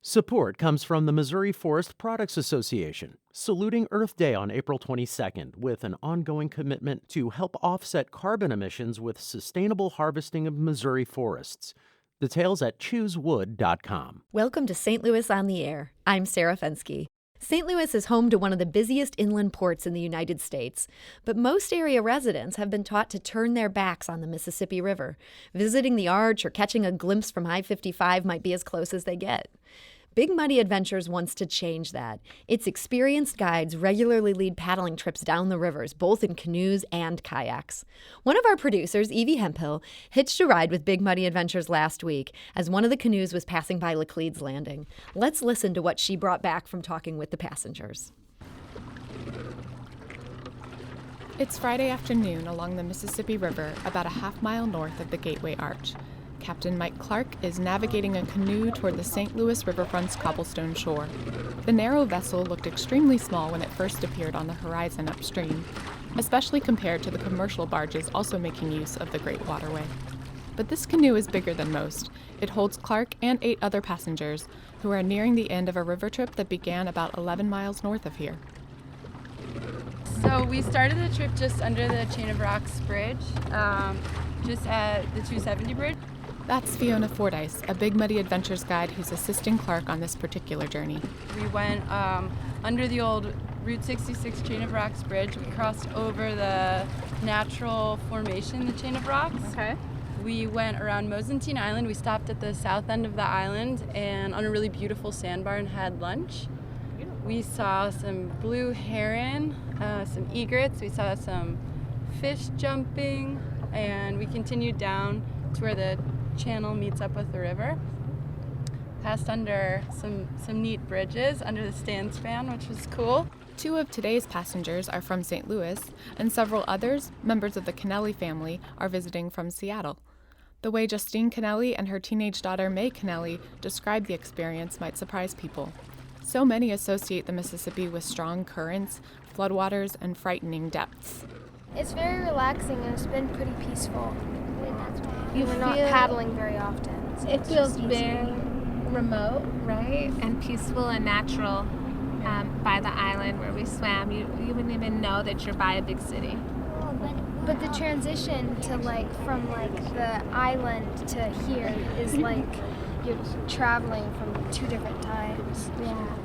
Support comes from the Missouri Forest Products Association, saluting Earth Day on April 22nd with an ongoing commitment to help offset carbon emissions with sustainable harvesting of Missouri forests. Details at choosewood.com. Welcome to St. Louis on the Air. I'm Sarah Fenske. St. Louis is home to one of the busiest inland ports in the United States, but most area residents have been taught to turn their backs on the Mississippi River. Visiting the Arch or catching a glimpse from I-55 might be as close as they get. Big Muddy Adventures wants to change that. Its experienced guides regularly lead paddling trips down the rivers, both in canoes and kayaks. One of our producers, Evie Hemphill, hitched a ride with Big Muddy Adventures last week as one of the canoes was passing by Laclede's Landing. Let's listen to what she brought back from talking with the passengers. It's Friday afternoon along the Mississippi River, about a half-mile north of the Gateway Arch. Captain Mike Clark is navigating a canoe toward the St. Louis riverfront's cobblestone shore. The narrow vessel looked extremely small when it first appeared on the horizon upstream, especially compared to the commercial barges also making use of the Great Waterway. But this canoe is bigger than most. It holds Clark and 8 other passengers who are nearing the end of a river trip that began about 11 miles north of here. So we started the trip just under the Chain of Rocks Bridge, just at the 270 bridge. That's Fiona Fordyce, a Big Muddy Adventures guide who's assisting Clark on this particular journey. We went under the old Route 66 Chain of Rocks Bridge. We crossed over the natural formation, the Chain of Rocks. Okay. We went around Mosentine Island. We stopped at the south end of the island and on a really beautiful sandbar and had lunch. We saw some blue heron, some egrets. We saw some fish jumping, and we continued down to where the channel meets up with the river. Passed under some neat bridges under the stand span, which was cool. 2 of today's passengers are from St. Louis, and several others, members of the Canoe family, are visiting from Seattle. The way Justine Canoe and her teenage daughter May Canoe describe the experience might surprise people. So many associate the Mississippi with strong currents, floodwaters, and frightening depths. It's very relaxing and it's been pretty peaceful. We're not feel paddling very often. So it feels very remote, right? And peaceful and natural by the island where we swam. You wouldn't even know that you're by a big city. But the transition to from the island to here is like you're traveling from 2 different times. Yeah.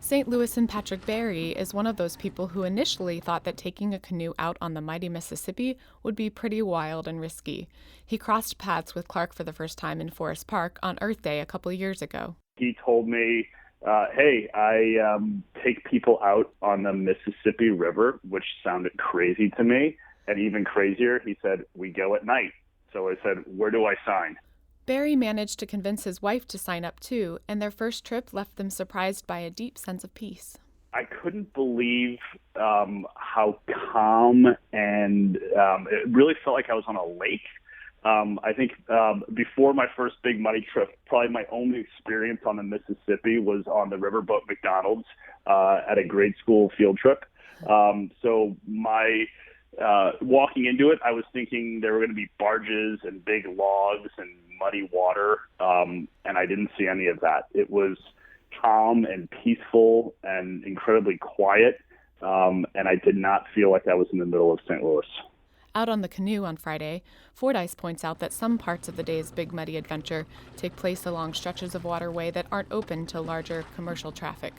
St. Louisan Patrick Barry is one of those people who initially thought that taking a canoe out on the mighty Mississippi would be pretty wild and risky. He crossed paths with Clark for the first time in Forest Park on Earth Day a couple of years ago. He told me, hey, I take people out on the Mississippi River, which sounded crazy to me. And even crazier, he said, we go at night. So I said, where do I sign? Barry managed to convince his wife to sign up too, and their first trip left them surprised by a deep sense of peace. I couldn't believe how calm and it really felt like I was on a lake. I think before my first Big Muddy trip, probably my only experience on the Mississippi was on the riverboat McDonald's at a grade school field trip. So my walking into it, I was thinking there were going to be barges and big logs and muddy water, and I didn't see any of that. It was calm and peaceful and incredibly quiet, and I did not feel like I was in the middle of St. Louis. Out on the canoe on Friday, Fordyce points out that some parts of the day's Big Muddy Adventure take place along stretches of waterway that aren't open to larger commercial traffic.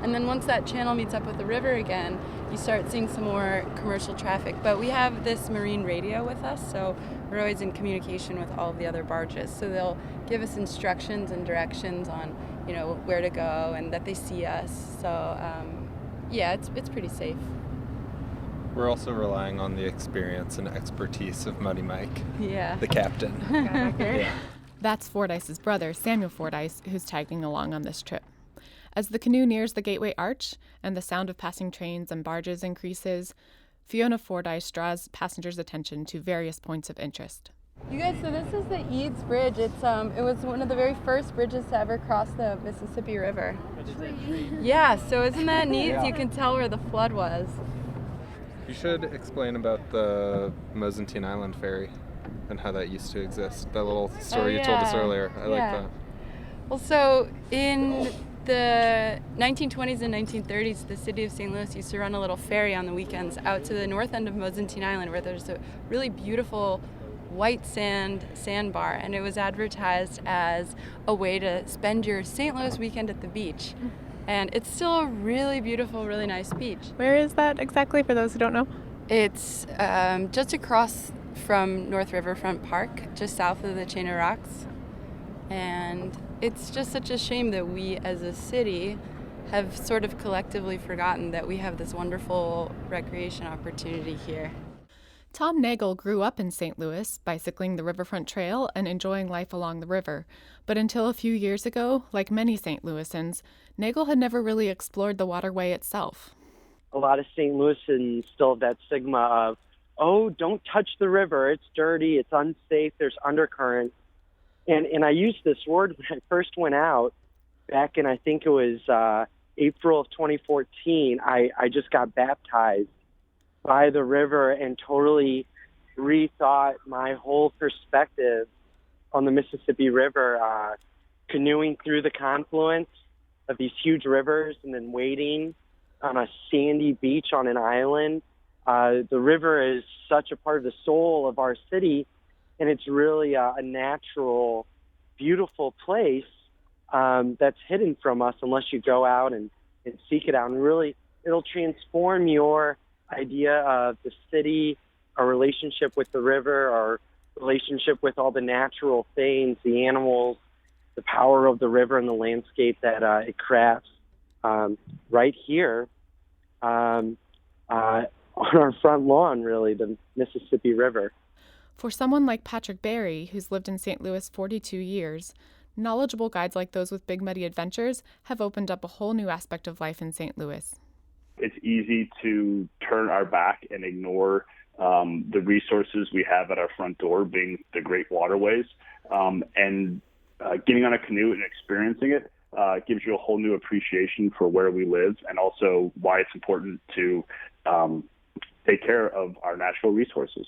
And then once that channel meets up with the river again, you start seeing some more commercial traffic. But we have this marine radio with us, so we're always in communication with all of the other barges. So they'll give us instructions and directions on, where to go and that they see us. So, it's pretty safe. We're also relying on the experience and expertise of Muddy Mike, the captain. Yeah. That's Fordyce's brother, Samuel Fordyce, who's tagging along on this trip. As the canoe nears the Gateway Arch and the sound of passing trains and barges increases, Fiona Fordyce draws passengers' attention to various points of interest. You guys, so this is the Eads Bridge. It was one of the very first bridges to ever cross the Mississippi River. Yeah, so isn't that neat? Yeah. You can tell where the flood was. You should explain about the Mosentine Island ferry and how that used to exist. That little story you told us earlier. I like that. Well, so in the 1920s and 1930s, the city of St. Louis used to run a little ferry on the weekends out to the north end of Mosentine Island, where there's a really beautiful white sandbar, and it was advertised as a way to spend your St. Louis weekend at the beach. And it's still a really beautiful, really nice beach. Where is that exactly, for those who don't know? It's just across from North Riverfront Park, just south of the Chain of Rocks. And it's just such a shame that we as a city have sort of collectively forgotten that we have this wonderful recreation opportunity here. Tom Nagel grew up in St. Louis, bicycling the Riverfront Trail and enjoying life along the river. But until a few years ago, like many St. Louisans, Nagel had never really explored the waterway itself. A lot of St. Louisans still have that stigma of, oh, don't touch the river, it's dirty, it's unsafe, there's undercurrent. And I used this word when I first went out back in, I think it was April of 2014. I just got baptized by the river and totally rethought my whole perspective on the Mississippi River, canoeing through the confluence of these huge rivers and then wading on a sandy beach on an island. The river is such a part of the soul of our city, and it's really a natural, beautiful place that's hidden from us unless you go out and seek it out. And really, it'll transform your idea of the city, our relationship with the river, our relationship with all the natural things, the animals, the power of the river and the landscape that it crafts right here on our front lawn, really, the Mississippi River. For someone like Patrick Barry, who's lived in St. Louis 42 years, knowledgeable guides like those with Big Muddy Adventures have opened up a whole new aspect of life in St. Louis. It's easy to turn our back and ignore the resources we have at our front door, being the great waterways. And getting on a canoe and experiencing it gives you a whole new appreciation for where we live, and also why it's important to take care of our natural resources.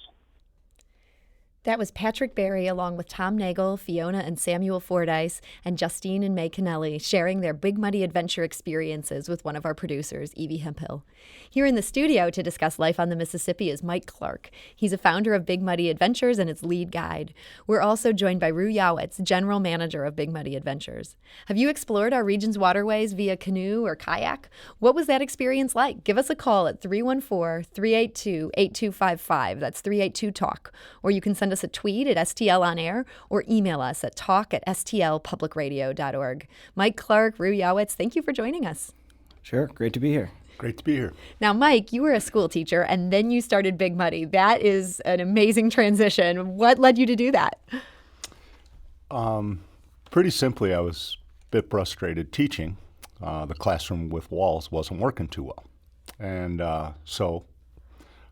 That was Patrick Barry along with Tom Nagel, Fiona and Samuel Fordyce, and Justine and May Kennelly sharing their Big Muddy Adventure experiences with one of our producers, Evie Hemphill. Here in the studio to discuss life on the Mississippi is Mike Clark. He's a founder of Big Muddy Adventures and its lead guide. We're also joined by Roo Yawitz, general manager of Big Muddy Adventures. Have you explored our region's waterways via canoe or kayak? What was that experience like? Give us a call at 314-382-8255. That's 382-TALK. Or you can send us a tweet at STL On Air or email us at talk@stlpublicradio.org. Mike Clark, Roo Yawitz, thank you for joining us. Sure. Great to be here. Great to be here. Now, Mike, you were a school teacher and then you started Big Muddy. That is an amazing transition. What led you to do that? Pretty simply, I was a bit frustrated teaching. The classroom with walls wasn't working too well. And so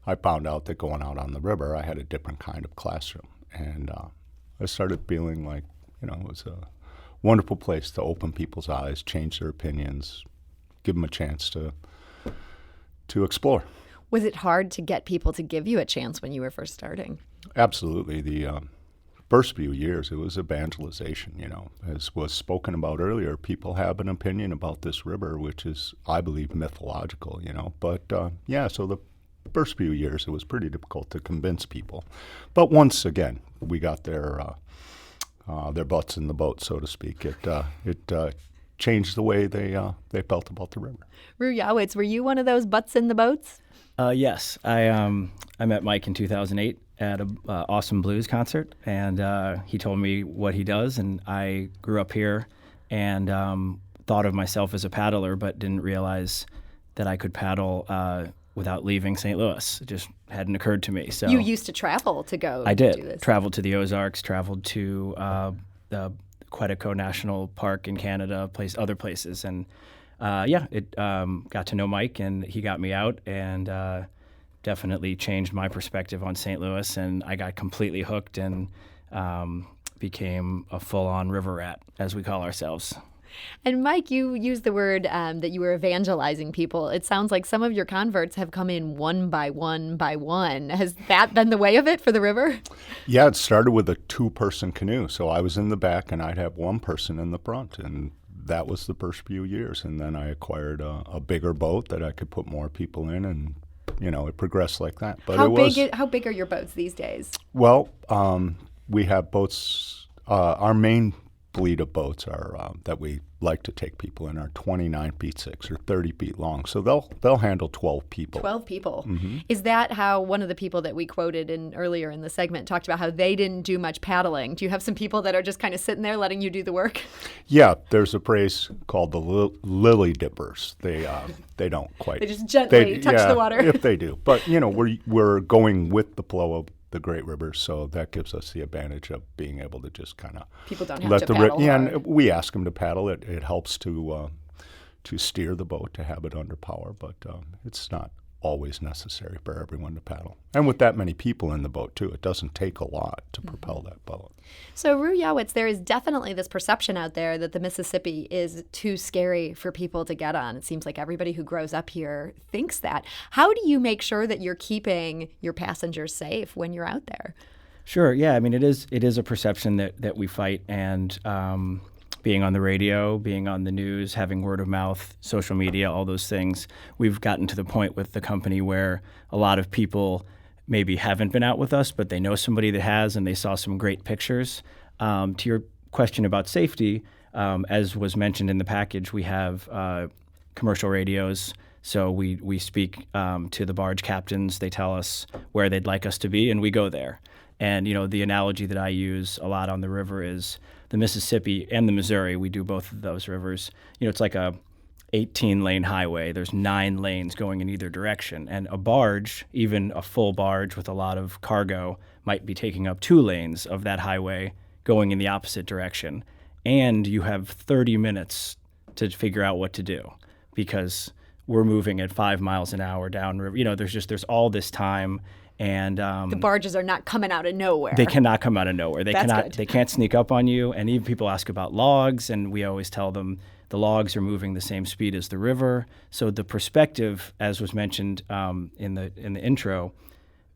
I found out that going out on the river, I had a different kind of classroom. And I started feeling like, it was a wonderful place to open people's eyes, change their opinions, give them a chance to explore. Was it hard to get people to give you a chance when you were first starting? Absolutely. The first few years, it was evangelization, As was spoken about earlier, people have an opinion about this river, which is, I believe, mythological, But, so the first few years, it was pretty difficult to convince people. But once again, we got their butts in the boat, so to speak. It changed the way they felt about the river. Roo Yawitz, were you one of those butts in the boats? Yes. I met Mike in 2008 at an Awesome Blues concert, and he told me what he does, and I grew up here and thought of myself as a paddler, but didn't realize that I could paddle without leaving St. Louis. It just hadn't occurred to me. So you used to travel to go I did. Do this. Traveled to the Ozarks, traveled to the Quetico National Park in Canada, other places. And got to know Mike, and he got me out and definitely changed my perspective on St. Louis. And I got completely hooked and became a full-on river rat, as we call ourselves. And Mike, you used the word that you were evangelizing people. It sounds like some of your converts have come in one by one by one. Has that been the way of it for the river? Yeah, it started with a 2-person canoe. So I was in the back and I'd have one person in the front. And that was the first few years. And then I acquired a bigger boat that I could put more people in, and it progressed like that. But how big are your boats these days? Well, we have boats. Our main fleet of boats are that we like to take people in are 29 feet 6 or 30 feet long. So they'll handle 12 people. 12 people. Mm-hmm. Is that how one of the people that we quoted earlier in the segment talked about how they didn't do much paddling? Do you have some people that are just kind of sitting there letting you do the work? Yeah, there's a phrase called the lily dippers. They don't quite. They just gently touch the water. If they do. But, we're going with the flow of the great rivers, so that gives us the advantage of being able to just kind of people don't have to paddle. And we ask them to paddle. It helps to steer the boat, to have it under power, but it's not always necessary for everyone to paddle. And with that many people in the boat too, it doesn't take a lot to propel that boat. So Roo Yawitz, there is definitely this perception out there that the Mississippi is too scary for people to get on. It seems like everybody who grows up here thinks that. How do you make sure that you're keeping your passengers safe when you're out there? Sure. Yeah. I mean, it is a perception that we fight, and being on the radio, being on the news, having word of mouth, social media, all those things, we've gotten to the point with the company where a lot of people maybe haven't been out with us, but they know somebody that has, and they saw some great pictures. To your question about safety, as was mentioned in the package, we have commercial radios. So we speak to the barge captains. They tell us where they'd like us to be, and we go there. And, the analogy that I use a lot on the river is the Mississippi and the Missouri. We do both of those rivers. It's like a 18-lane highway. There's 9 lanes going in either direction. And a barge, even a full barge with a lot of cargo, might be taking up 2 lanes of that highway going in the opposite direction. And you have 30 minutes to figure out what to do, because we're moving at 5 miles an hour downriver. There's all this time. And the barges are not coming out of nowhere. They cannot come out of nowhere. Good. They can't sneak up on you. And even people ask about logs, and we always tell them the logs are moving the same speed as the river. So the perspective, as was mentioned in the intro,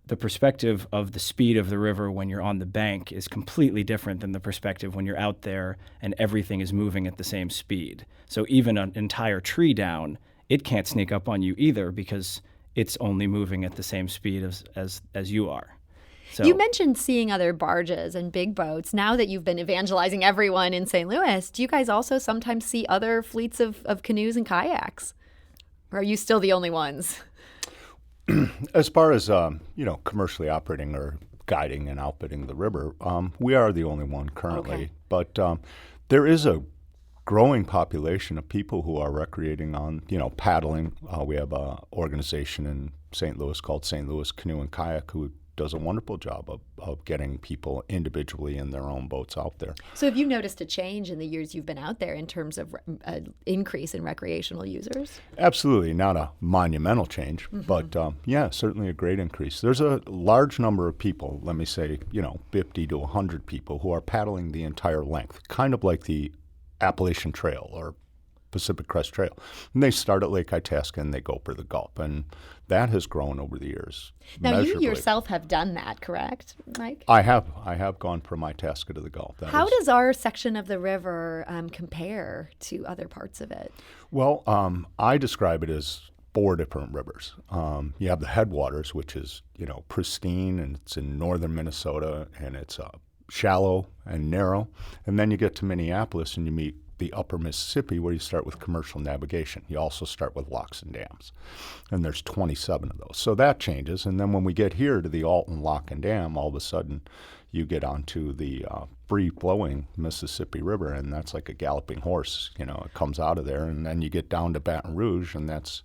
the perspective of the speed of the river when you're on the bank is completely different than the perspective when you're out there and everything is moving at the same speed. So even an entire tree down, it can't sneak up on you either, because it's only moving at the same speed as you are. So, you mentioned seeing other barges and big boats. Now that you've been evangelizing everyone in St. Louis, do you guys also sometimes see other fleets of canoes and kayaks? Or are you still the only ones? As far as, commercially operating or guiding and outfitting the river, we are the only one currently. Okay. But there is a growing population of people who are recreating on, paddling. We have an organization in St. Louis called St. Louis Canoe and Kayak who does a wonderful job of getting people individually in their own boats out there. So have you noticed a change in the years you've been out there in terms of an increase in recreational users? Absolutely. Not a monumental change, but certainly a great increase. There's a large number of people, let me say, 50 to 100 people who are paddling the entire length, kind of like the Appalachian Trail or Pacific Crest Trail. And they start at Lake Itasca and they go for the Gulf. And that has grown over the years. Now, you yourself have done that, correct, Mike? I have gone from Itasca to the Gulf. How does our section of the river compare to other parts of it? Well, I describe it as 4 different rivers. You have the headwaters, which is, pristine, and it's in northern Minnesota, and it's shallow and narrow. And then you get to Minneapolis and you meet the upper Mississippi, where you start with commercial navigation. You also start with locks and dams. And there's 27 of those. So that changes. And then when we get here to the Alton Lock and Dam, all of a sudden you get onto the free-flowing Mississippi River, and that's like a galloping horse. It comes out of there. And then you get down to Baton Rouge, and that's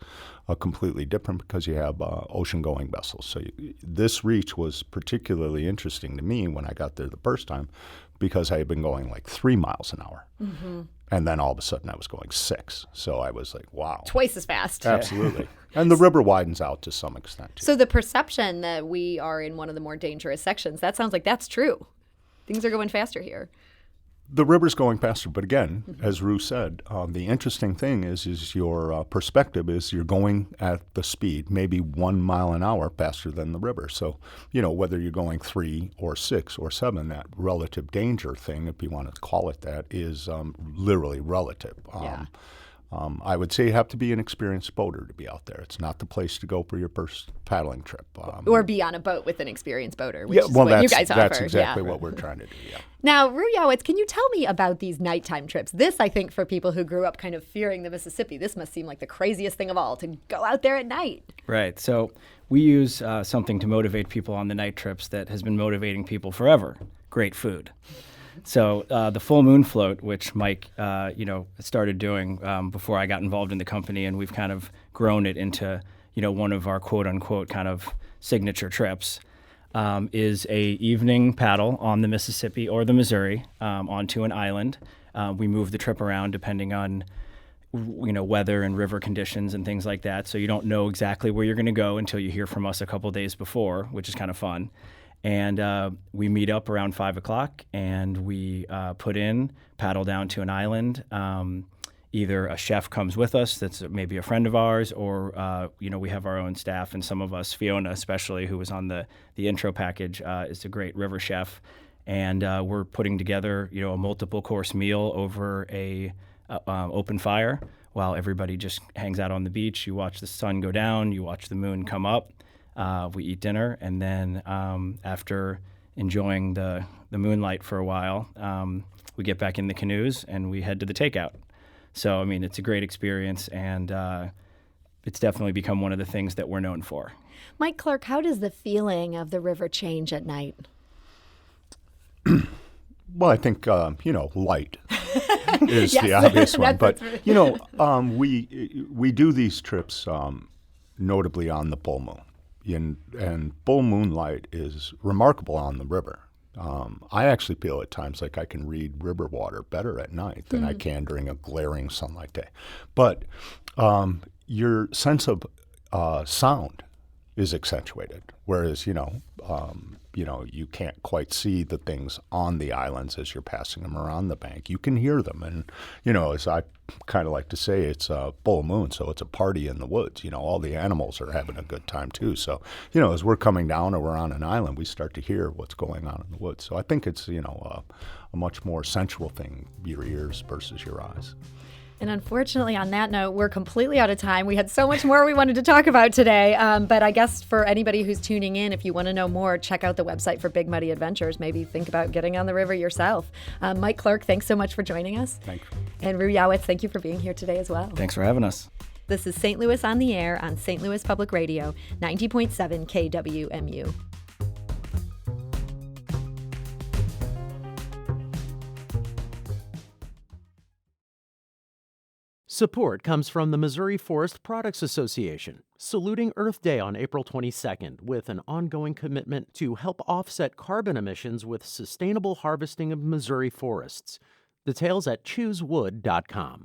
completely different because you have ocean-going vessels. So this reach was particularly interesting to me when I got there the first time, because I had been going like 3 miles an hour. Mm-hmm. And then all of a sudden I was going 6. So I was like, wow. Twice as fast. Absolutely. And the river widens out to some extent, too. So the perception that we are in one of the more dangerous sections, that sounds like that's true. Things are going faster here. The river's going faster, but again, as Roo said, the interesting thing is your perspective is you're going at the speed, maybe 1 mile an hour faster than the river. So, whether you're going 3 or 6 or 7, that relative danger thing, if you want to call it that, is literally relative. I would say you have to be an experienced boater to be out there. It's not the place to go for your first paddling trip. Or be on a boat with an experienced boater, which is what you guys offer. That's exactly what we're trying to do, yeah. Now, Roo Yawitz, can you tell me about these nighttime trips? This, I think, for people who grew up kind of fearing the Mississippi, this must seem like the craziest thing of all, to go out there at night. Right. So we use something to motivate people on the night trips that has been motivating people forever. Great food. So the full moon float, which Mike, started doing before I got involved in the company, and we've kind of grown it into, one of our quote unquote kind of signature trips, is a evening paddle on the Mississippi or the Missouri onto an island. We move the trip around depending on, weather and river conditions and things like that. So you don't know exactly where you're going to go until you hear from us a couple days before, which is kind of fun. And we meet up around 5 o'clock, and we paddle down to an island. Either a chef comes with us that's maybe a friend of ours, or, we have our own staff, and some of us, Fiona especially, who was on the intro package, is a great river chef. And we're putting together, a multiple course meal over a open fire while everybody just hangs out on the beach. You watch the sun go down, you watch the moon come up. We eat dinner, and then after enjoying the moonlight for a while, we get back in the canoes and we head to the takeout. So, it's a great experience, and it's definitely become one of the things that we're known for. Mike Clark, how does the feeling of the river change at night? Well, I think, light is the obvious one. But, we do these trips notably on the full moon. And full moonlight is remarkable on the river. I actually feel at times like I can read river water better at night than I can during a glaring sunlight day. But your sense of sound is accentuated, whereas you can't quite see the things on the islands as you're passing them around the bank. You can hear them, and as I kind of like to say, it's a full moon, so it's a party in the woods. All the animals are having a good time too. So as we're coming down or we're on an island, we start to hear what's going on in the woods. So I think it's a much more sensual thing, your ears versus your eyes. And unfortunately, on that note, we're completely out of time. We had so much more we wanted to talk about today. But I guess for anybody who's tuning in, if you want to know more, check out the website for Big Muddy Adventures. Maybe think about getting on the river yourself. Mike Clark, thanks so much for joining us. Thanks. And Roo Yawitz, thank you for being here today as well. Thanks for having us. This is St. Louis on the Air on St. Louis Public Radio, 90.7 KWMU. Support comes from the Missouri Forest Products Association, saluting Earth Day on April 22nd with an ongoing commitment to help offset carbon emissions with sustainable harvesting of Missouri forests. Details at choosewood.com.